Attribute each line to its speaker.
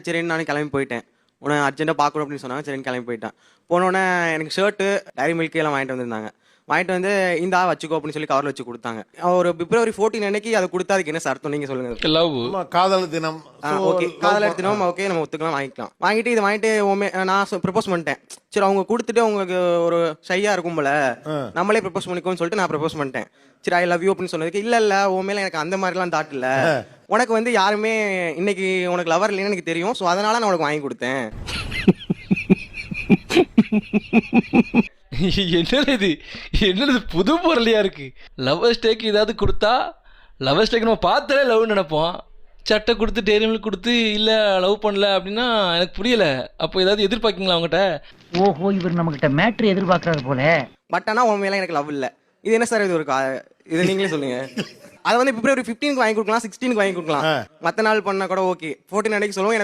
Speaker 1: சரின்னு நானும் கிளம்பி போயிட்டேன். உன்னை அர்ஜென்ட்டாக பார்க்கணும் அப்படின்னு சொன்னாங்க. சரின்னு கிளம்பி போயிட்டேன். போனோடனே எனக்கு ஷர்ட்டு, டைரி மில்க் எல்லாம் வாங்கிட்டு வந்திருந்தாங்க. வாங்கிட்டு வந்து இந்தா வச்சுக்கோ அப்படின்னு சொல்லி கவரில் வச்சு கொடுத்தாங்க. ஒரு பிப்ரவரி 14 அன்னைக்கு அதை கொடுத்தா அதுக்கு என்ன அர்த்தம் நீங்கள் சொல்லுங்க.
Speaker 2: லவ்
Speaker 3: காதல் தினம்.
Speaker 1: ஓகே காதலர் தினம் ஓகே நம்ம ஒத்துக்கலாம் வாங்கிக்கலாம். வாங்கிட்டு இதை வாங்கிட்டு நான் ப்ரப்போஸ் பண்ணிட்டேன். சரி அவங்க கொடுத்துட்டு அவங்களுக்கு ஒரு ஷையாக இருக்கும் போல நம்மளே ப்ரப்போஸ் பண்ணிக்கோன்னு சொல்லிட்டு நான் ப்ரப்போஸ் பண்ணிட்டேன். சரி ஐ லவ் யூ அப்படின்னு சொன்னதுக்கு இல்லை உன் மேலே எனக்கு அந்த மாதிரிலாம் தாட் இல்லை, உனக்கு வந்து யாருமே இன்னைக்கு உனக்கு லவர் இல்லைன்னு எனக்கு தெரியும், ஸோ அதனால நான் உனக்கு வாங்கி கொடுத்தேன்.
Speaker 2: என்னது புது பொருளையா இருக்கு. லவ் ஸ்டேக்கு ஏதாவது கொடுத்தா லவ் ஸ்டேக் நம்ம பார்த்தாலே லவ் நினைப்போம். சட்டை கொடுத்து டெய்ரி மில்க் கொடுத்து இல்லை லவ் பண்ணல அப்படின்னா எனக்கு புரியல. அப்போ ஏதாவது எதிர்பார்க்கீங்களா அவங்ககிட்ட?
Speaker 4: ஓஹோ, இவர் நம்மகிட்ட மேட்ரு எதிர்பார்க்கறாரு போல.
Speaker 1: பட் ஆனால் உன் மேலே எனக்கு லவ் இல்லை. இது என்ன சார் இது ஒரு இது நீங்களே சொல்லுங்க. அதை வந்து பிப்ரவரி 15க்கு வாங்கி கொடுக்கலாம், 16க்கு வாங்கி கொடுக்கலாம், மற்ற நாள் பண்ணால் கூட ஓகே. 14 அன்னைக்கு சொல்லுவோம்.